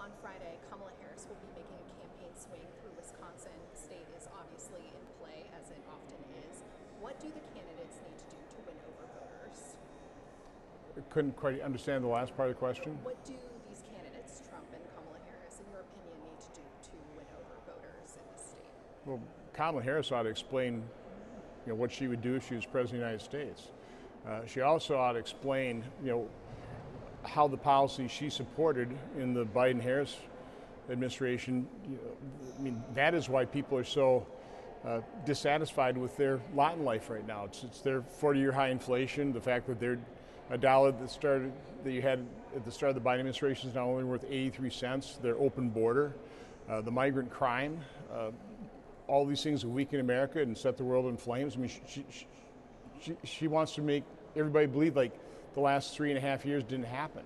on Friday, Kamala Harris will be making a campaign swing through Wisconsin. The state is obviously in play, as it often is. What do the candidates need to do to win over voters? I couldn't quite understand the last part of the question. What do these candidates, Trump and Kamala Harris, in your opinion, need to do to win over voters in the state? Well, Kamala Harris ought to explain what she would do if she was president of the United States. She also ought to explain how the policy she supported in the Biden-Harris administration, I mean, that is why people are so dissatisfied with their lot in life right now. It's their 40-year high inflation, the fact that they're a dollar that you had at the start of the Biden administration is now only worth 83 cents, their open border, the migrant crime, all these things that weaken America and set the world in flames. I mean, she wants to make everybody believe like the last 3.5 years didn't happen,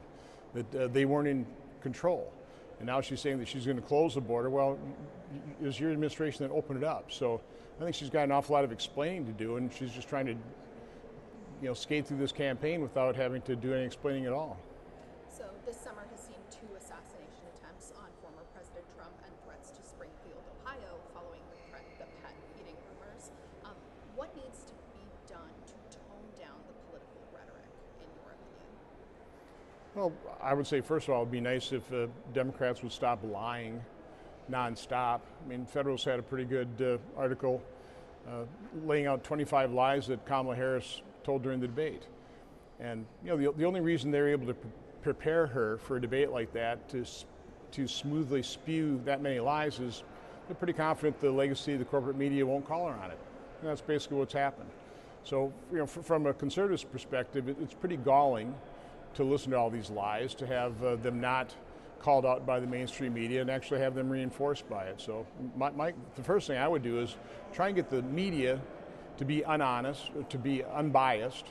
that they weren't in control. And now she's saying that she's going to close the border. Well, it was your administration that opened it up. So I think she's got an awful lot of explaining to do, and she's just trying to skate through this campaign without having to do any explaining at all. So this summer has seen 2 assassination attempts on former President Trump and threats to Springfield, Ohio, following the pet eating rumors. What needs to be done to tone down the political rhetoric, in your opinion? Well, I would say, first of all, it would be nice if Democrats would stop lying nonstop. I mean, Federalist had a pretty good article laying out 25 lies that Kamala Harris told during the debate. And the only reason they're able to prepare her for a debate like that, to smoothly spew that many lies, is they're pretty confident the legacy of the corporate media won't call her on it. And that's basically what's happened. So from a conservative perspective, it's pretty galling to listen to all these lies, to have them not called out by the mainstream media and actually have them reinforced by it. So the first thing I would do is try and get the media to be to be unbiased,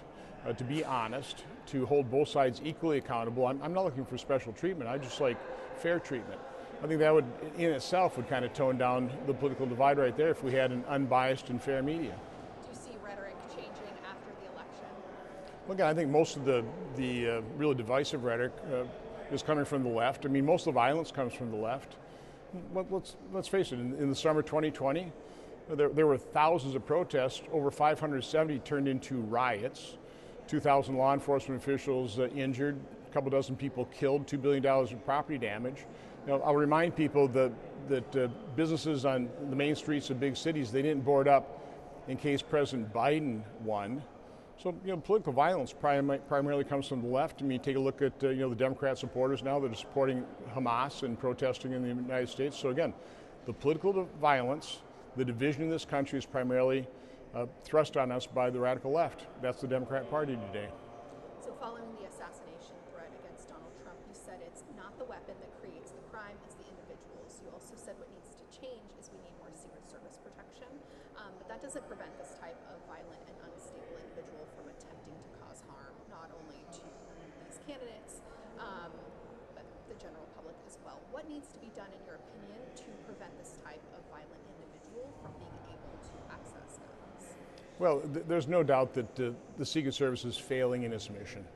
to be honest, to hold both sides equally accountable. I'm not looking for special treatment. I just like fair treatment. I think that would, in itself, would kind of tone down the political divide right there if we had an unbiased and fair media. Do you see rhetoric changing after the election? Well, again, I think most of the really divisive rhetoric is coming from the left. I mean, most of the violence comes from the left. Let's face it, in the summer 2020, there were thousands of protests. Over 570 turned into riots. 2,000 law enforcement officials injured, a couple dozen people killed, $2 billion in property damage. I'll remind people that businesses on the main streets of big cities, they didn't board up in case President Biden won. So political violence primarily comes from the left. I mean, take a look at the Democrat supporters now that are supporting Hamas and protesting in the United States. So again, the political violence, the division in this country is primarily thrust on us by the radical left. That's the Democrat Party today. So following the assassination threat against Donald Trump, you said it's not the weapon that creates the crime, it's the individuals. You also said what needs to change is we need more Secret Service protection. But that doesn't prevent this type of violent and unstable individual from attempting to cause harm, not only to these candidates, but the general public as well. What needs to be done, in your opinion, to prevent this type of violent individual from being able to access guns? Well, there's no doubt that the Secret Service is failing in its mission.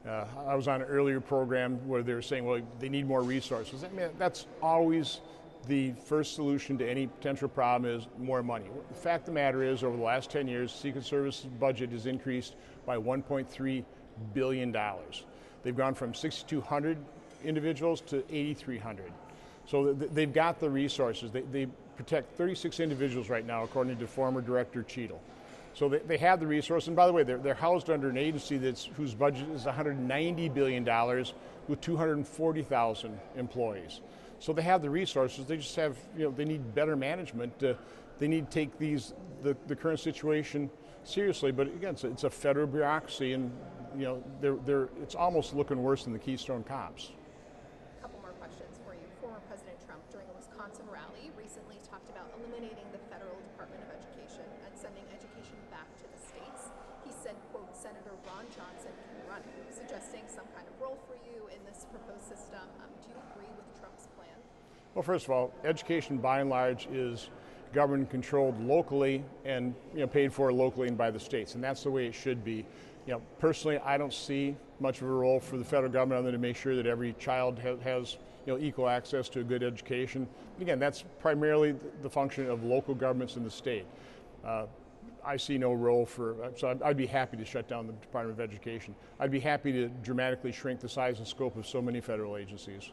I was on an earlier program where they were saying, well, they need more resources. I mean, that's always the first solution to any potential problem, is more money. The fact of the matter is, over the last 10 years, Secret Service's budget has increased by $1.3 billion. They've gone from 6,200 individuals to 8,300. So they've got the resources. They protect 36 individuals right now, according to former Director Cheadle. So they have the resource, and by the way, they're housed under an agency whose budget is $190 billion with 240,000 employees. So they have the resources. They just have, they need better management. They need to take the current situation seriously. But again, it's a federal bureaucracy, and it's almost looking worse than the Keystone Cops. A couple more questions for you. Former President Trump, during a Wisconsin rally, recently talked about eliminating the federal Department of Education and sending education back to the states. He said, quote, Senator Ron Johnson can run it, suggesting some kind of role for you in this proposed system. Do you agree with Trump's plan? Well, first of all, education by and large is government controlled locally and paid for locally and by the states, and that's the way it should be. Personally, I don't see much of a role for the federal government other than to make sure that every child has equal access to a good education. Again, that's primarily the function of local governments in the state. I see no role so I'd be happy to shut down the Department of Education. I'd be happy to dramatically shrink the size and scope of so many federal agencies.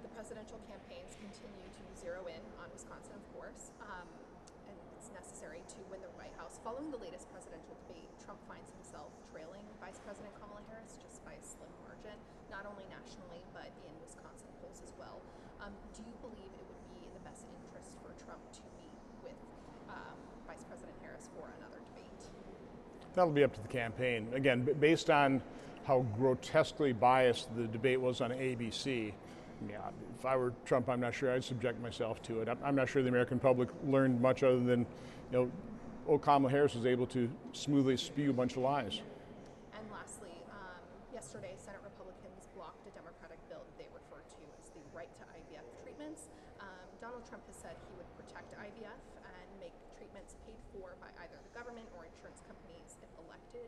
The presidential campaigns continue to zero in on Wisconsin, of course, and it's necessary to win the White House. Following the latest presidential debate, Trump finds himself trailing Vice President Kamala Harris just by a slim margin, not only nationally, but in Wisconsin polls as well. Do you believe it would be in the best interest for Trump to meet with Vice President Harris for another debate? That'll be up to the campaign. Again, based on how grotesquely biased the debate was on ABC, if I were Trump, I'm not sure I'd subject myself to it. I'm not sure the American public learned much other than, Kamala Harris was able to smoothly spew a bunch of lies. And lastly, yesterday, Senate Republicans blocked a Democratic bill that they refer to as the right to IVF treatments. Donald Trump has said he would protect IVF and make treatments paid for by either the government or insurance companies if elected.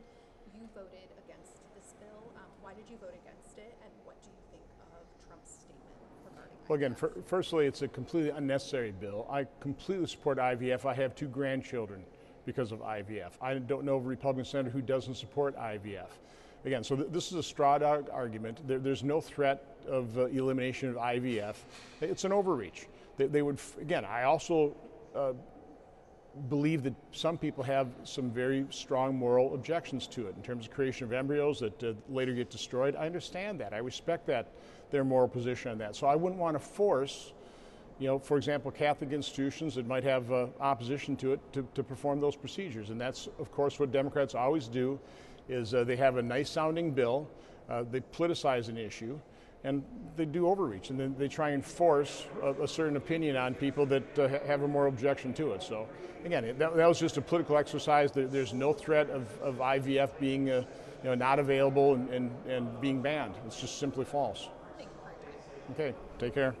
You voted against this bill. Why did you vote against it, and what do you think of Trump's statement regarding IVF? Well, again, firstly, it's a completely unnecessary bill. I completely support IVF. I have 2 grandchildren because of IVF. I don't know of a Republican senator who doesn't support IVF. Again, so this is a straw dog argument. There's no threat of elimination of IVF. It's an overreach. They would, again, I also believe that some people have some very strong moral objections to it in terms of creation of embryos that later get destroyed. I understand that. I respect their moral position on that. So I wouldn't want to force, for example, Catholic institutions that might have opposition to it to perform those procedures. And that's, of course, what Democrats always do, is they have a nice sounding bill, they politicize an issue, and they do overreach, and then they try and force a certain opinion on people that have a moral objection to it. So again, that was just a political exercise. There's no threat of IVF being not available and being banned. It's just simply false. Thank you for your time. Okay, take care.